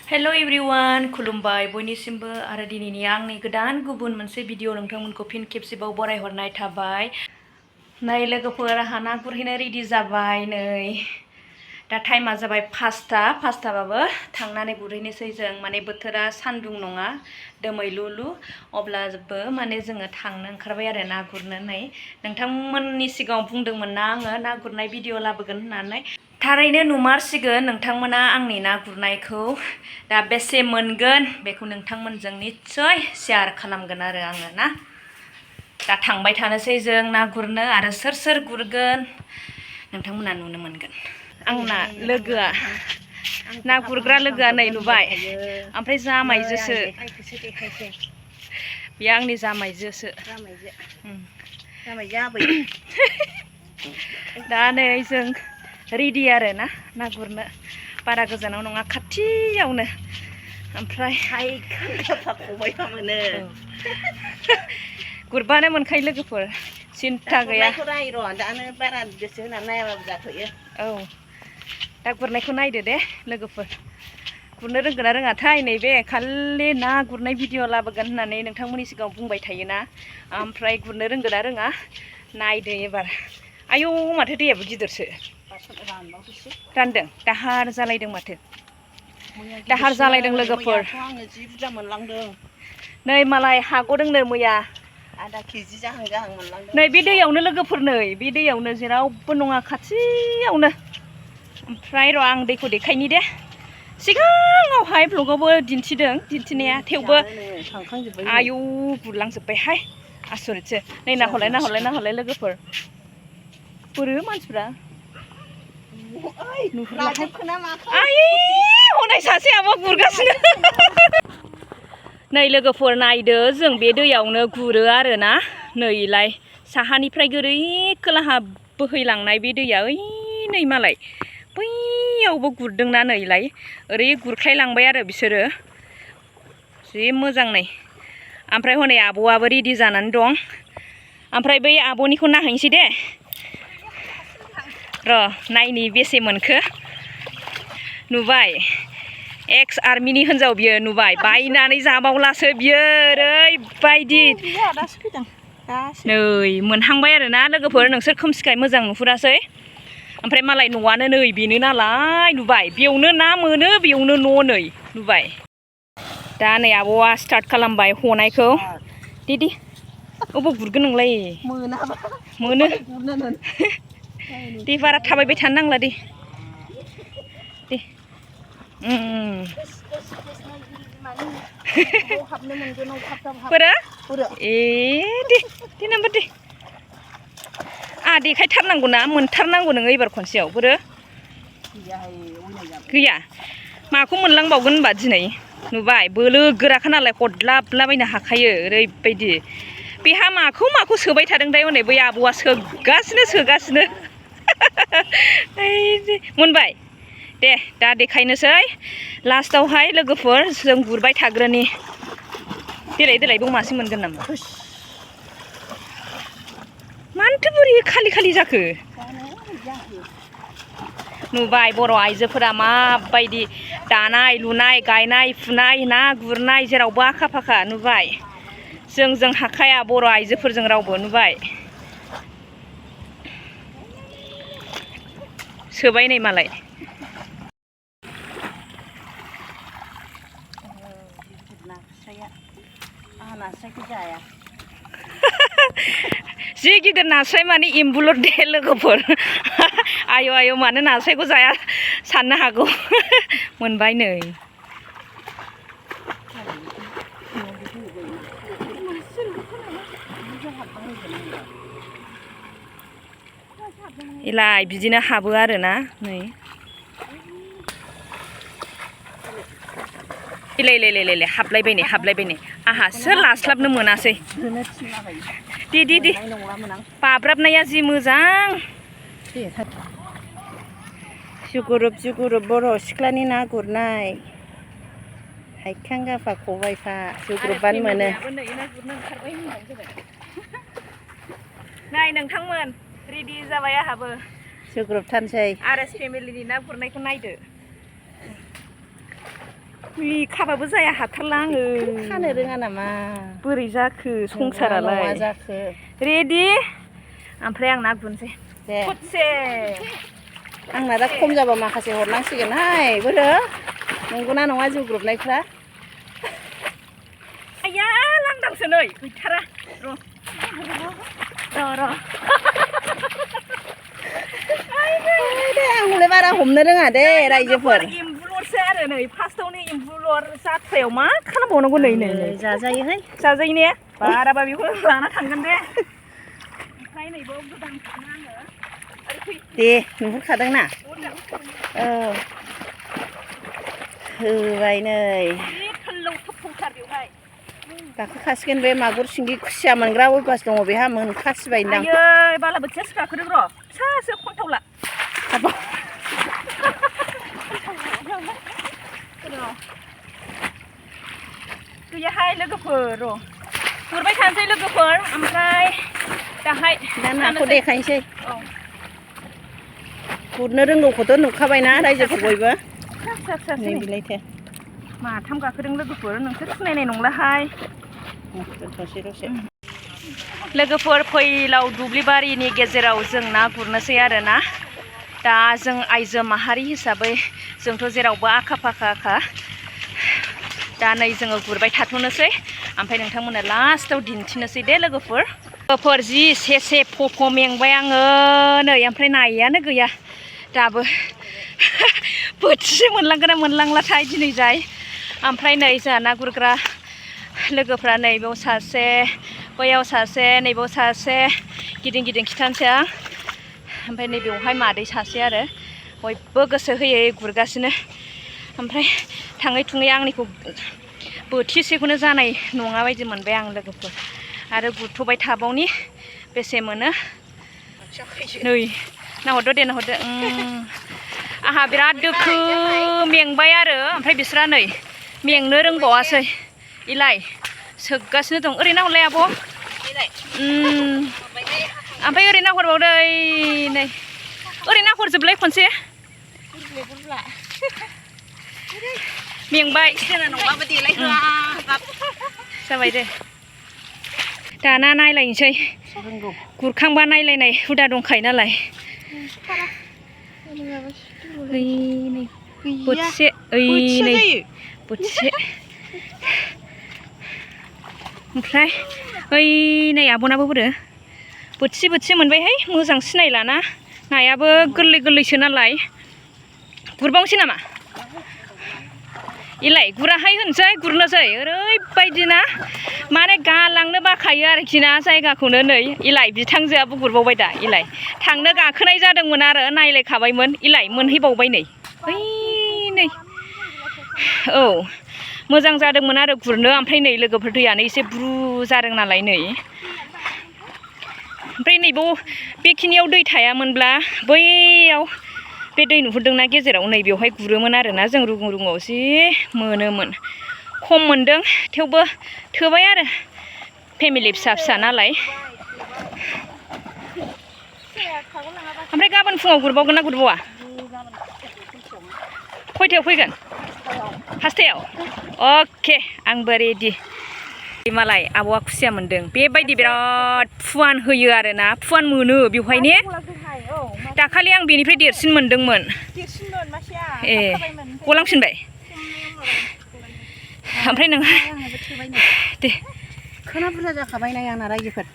Hello everyone खुलुमबाय बयनिसिमबो आरो दिनैनि आंनि गोदान गुबुन मोनसे भिडिअ नोंथांमोनखौ फिन खेबसेबाव बरायहरनाय थाबाय। नै लोगोफोर आंहा ना गुरहैनो रेडि जाबाय। नै दा टाइमा जाबाय 5टाबाबो थांनानै गुरहैनोसै जों। माने बोथोरा सान्दुं नङा दोमैलुलु, अब्लाबो माने जोङो थांनो ओंखारबाय आरो ना गुरनो। नै नोंथांमोननि सिगाङाव बुंदोंमोन ना आङो ना गुरनाय भिडिअ लाबोगोन होननानै। थारैनो नुमारसिगोन नोंथांमोना आंनि ना गुरनायखौ। दा बेसे मोनगोन बेखौ नोंथांमोनजों निस्सय शेयार खालामगोन आरो आङो ना। दा थांबाय थानोसै जों ना गुरनो, आरो सोर सोर गुरगोन नोंथांमोना नुनो मोनगोन। आंना लोगोआ ना गुरग्रा लोगोआ नै नुबाय, ओमफ्राय जामाइजोसो बेयो आंनि जामाइजोसो। दा नै जों रेडि आरो ना गुरनो। बारा गोजानाव नङा, खाथियावनो। ओमफ्राय गुरबानो मोनखायो लोगोफोर, सिन्था गैया। औ दा गुरनायखौ नायदो दे लोगोफोर। गुरनो रोंगोन ना रोङाथाय, नैबे खालि ना गुरनाय भिडिअ लाबोगोन होननानै नोंथांमोननि सिगाङाव बुंबाय थायोना, ओमफ्राय गुरनो रोंगोन ना रोङा नायदो एबार। आयौ माथो दैयाबो गिदिरसो रानदों, दाहार जालायदों माथो। दाहार जालायदों लोगोफोर। नै मालाय हाग'दोंनो मैया आधा केजि जाहां मोनलांदों। नै बे दैयावनो लोगोफोर, नै बे दैयावनो, जेरावबो नङा खाथियावनो। ओमफ्राय र' आं दैखौ देखायनि दे। सिगाङावहाय भ्लगावबो दिन्थिदों दिन्थिनाया, थेवबो आयौ गुरलांजोब्बायहाय, आसरितसो। नै नाहरलाय लोगोफोर, बोरो मानसिफ्रा हनै सासे आब'आ गुरगासिनो। नै लोगोफोर नायदो, जों बे दैयावनो गुरो आरोना। नैलाय साहानिफ्राय गोरै खोलाहा बोहैलांनाय बे दैया, ओइ नै मालाय बैयावबो गुरदोंना, नैलाय ओरै गुरख्लायलांबाय आरो बिसोरो, जि मोजां। नै ओमफ्राय हनै आब'आबो रेडि जानानै दं। ओमफ्राय बै आब'निखौ नायहैनोसै दे। र' नायनि बेसे मोनखो। नुबाय, एक्स आर्मिनि हिनजाव बियो, नुबाय बायनानै जाबावलासो बियो, ओरैबायदि। नै मोनहांबाय आरो ना लोगोफोर, नोंसोर खोमसिखाय मोजां नुहुरासै। ओमफ्राय मालाय न'आनो नै बेनो नालाय, नुबाय बेयावनो ना मोनो, बेयावनो न', नै नुबाय। दा नै आब'आ स्टार्ट खालामबाय हनायखौ। दे अबाव गुरगोन नोंलाय? मोनो दे, बारा थाबायबाय थानो नांला दे। दे नाम्बार दे। आंहा देखायथारनांगौ ना, मोनथारनांगौ नोङो एबार खनसेयाव। बोरो गैया, माखौ मोनलांबावगोन होनबा दिनै। नुबाय बोलो गोराखा नालाय हदलाबलाबायनो हाखायो, ओरैबायदि। बेहा माखौ सोबाय थादोंथाय, हनै बै आब'आ सोगासिनो। मोनबाय दे, दा देखायनोसै लास्टावहाय लोगोफोर, जों गुरबाय थाग्रोनि। देलाय दं मासे मोनगोन नामा? मानोथो बोरै खालि जाखो? नुबाय बर' आइजोफोरा माबायदि दानाय लुनाय, गायनाय फुनाय, ना गुरनाय जेरावबो आखा फाखा। नुबाय जों हाखाया बर' आइजोफोरजों रावबो। नुबाय सोबाय नै मालाय। जि गिदिर नास्राय माने एम्बुलर दे लोगोफोर। आयौ मानो नास्रायखौ जाया साननो हागौ। मोनबाय नै। एलाय बिदिनो हाबो आरोना। नै एलाय हाबलायबाय नै। आंहासो लास्लाबनो मोनासै। दे बाब्राबनाया जि मोजां। जुगुरुब बर' सिख्लानि ना गुरनाय। हायखां गाफा खबाइफा जुग्रुबबानो मोनो। नाय नोंथांमोन, रेडि जाबाय आंहाबो। जुग्रुबथारनोसै। आर एस फेमिलिनि ना गुरनायखौ नायदो। खाबाबो जाया हाथारला आङो खानो रोङा नामा बोरै जाखो संसारालाय मा जाखो रेडि ओमफ्राय आं ना गुरनोसै दे फुटसे आंना दा खम जाबा माखासे हरनांसिगोनहाय बोरो नंगौना नङा जिउ ग्रुबनायफ्रा आया लांदांसो नै गैथारा र' दे आं हले बारा हमनो रोङा दे रायजोफोर एम्बुलरसो आरो नै फार्स्टआवनो एम्बुलर जाथ्रायाव मा खालामबावनांगौ नै जाजायोहाय जाजायो ने बाराबा बेखौ लाना थांगोन दे ओमफ्राय नैबाव गोदान आङो दे नुहुरखादोंना औ होबाय नै गाखोखासिगोन बे मागुर सिंगि खुसिया मोनग्रा अयभास दङ बेहा मोनखासिबायदां आयै बालाबोथियासो गाखोदों र' फिसासो खनथावला गैयाहाय लोगोफोर र' गुरबाय थानोसै लोगोफोर ओमफ्राय दाहाय दा नाखौ देखायनोसै गुरनो रोंगौखौथ' नुखाबायना रायजोफोर बयबो नै बिलायथो माथाम गाखोदों लोगोफोर नोंसोर सिनायनाय नंलाहाय दोनथ'सै दसे लोगोफोर फैलाव दुब्लिबारिनि गेजेराव जों ना गुरनोसै आरोना दा जों आइजो माहारि हिसाबै जोंथ' जेरावबो आखा फाखा दा नै जोङो गुरबाय थाथ'नोसै ओमफ्राय नोंथांमोननो लास्टआव दिन्थिनोसै दे लोगोफोर जि सेसे फफ' मेंबाय आङो नै ओमफ्राय नायानो गैया दाबो बोथिसे मोनलांगोन ना मोनलांलाथाय दिनै जाय ओमफ्राय नै जोंहा ना गुरग्रा लोगोफ्रा नैबेयाव सासे बैयाव सासे नैबेयाव सासे गिदिं खिथानोसै आं ओमफ्राय नैबेयावहाय मादै सासे आरो बयबो गोसो होयै गुरगासिनो ओमफ्राय थाङै थुङै आंनिखौ बोथिसेखौनो जानाय नङा बायदि मोनबाय आं लोगोफोर आरो गुरथ'बाय थाबावनि बेसे मोनो नै नाहरदो दे नाहरदो आंहा बिराद दोखो मेंबाय आरो ओमफ्राय बिस्रा नै मेंनो रोंबावासै इलाय सोगगासिनो दं ओरै नाहरलाय आब' ओमफ्राय ओरै नाहरबावदो नै ओरै नाहरजोबलाय खनसे मेंबाय जाबाय दे दाना नायलायनोसै गुरखांबा नायलायनाय हुदा दंखायो नालाय बोथिसे नै बोथिसे ओमफ्राय ओइ नै आब'नाबो बोरो बोथिसे मोनबायहाय मोजां सिनायलाना नायाबो गोरलैसो नालाय गुरबावनोसै नामा इलाय गुराहाय होनसै गुरनोसै ओरैबायदि ना माने गालांनो बाखायो आरोखि ना जायगाखौनो नै इलाय बिथांजोआबो गुरबावबाय दा इलाय थांनो गाखोनाय जादोंमोन आरो नायलायखाबायमोन इलाय मोनहैबावबाय नै ओइ नै औ मोजां जादोंमोन आरो गुरनो ओमफ्राय नै लोगोफोर दैयानो एसे ब्रु जादों नालाय नै ओमफ्राय नैबाव बेखिनियाव दै थायामोनब्ला बैयाव बे दै नुहुरदोंना गेजेराव नै बेवहाय गुरोमोन आरोना जों रुगुङाव जि मोनोमोन खम मोनदों थेवबो थोबाय आरो फेमिलि फिसा नालाय ओमफ्राय गाबोन फुङाव गुरबावगोन ना गुरबावा खयथायाव फैगोन 5टायाव अके आंबो रेडि मालाय आब'आ खुसिया मोनदों बेबायदि बिराद फुवान होयो आरोना फुवान मोनो बेवहाय ने दाखालि आं बेनिफ्राय देरसिन मोनदोंमोन ए गलांफिनबाय ओमफ्राय नों दे खोना बुरजा जाखाबायना आंना रायजोफोर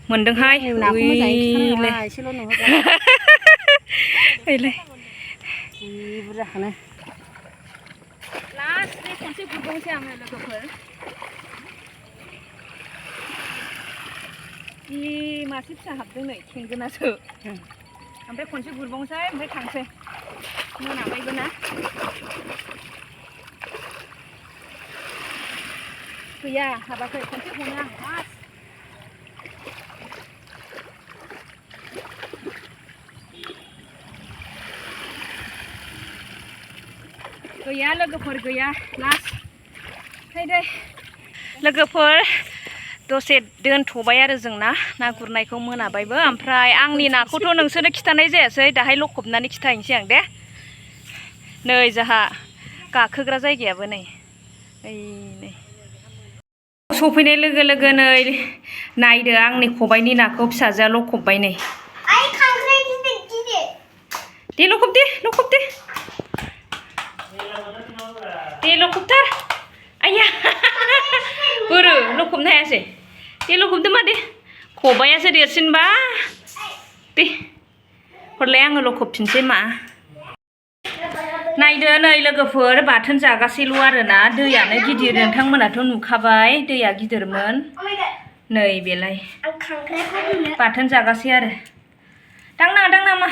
मोनदोंहाय एसेल' नुहुरदों बुरजाखौनो लास्ट खनसे गुरबावनोसै आङो लोगोफोर जि मासे फिसा हाबदों नै थेंगोनासो ओमफ्राय खनसे गुरबावनोसै ओमफ्राय थांसै मोनाबायबो ना गैया हाबाखै खनसे हनो आं लास्ट गैया लोगोफोर गैया लास्ट फैदो लोगोफोर दसे दोनथ'बाय आरो जोंना ना गुरनायखौ मोनाबायबो ओमफ्राय आंनि नाखौथ' नोंसोरनो खिथानाय जायासै दाहाय लखबनानै खिथाहैनोसै आं दे नै जोंहा गाखोग्रा जायगायाबो नै ओइ नै सफैनाय लोगो लोगो नै नायदो आंनि खबाइनि नाखौ फिसाजोआ लखबबाय नै दे लखब दे लखबथार आया बोरो लखबनो हायासै दे लखबदो मा दे खबाइयासो देरसिनबा दे हरलाय आङो लखबफिनसै मा नायदो नै लोगोफोर बाथोन जागासेल' आरोना दैयानो गिदिर नोंथांमोनाथ' नुखाबाय दैया गिदिरमोन नै बेलाय बाथोन जागासे आरो दांनाङा मा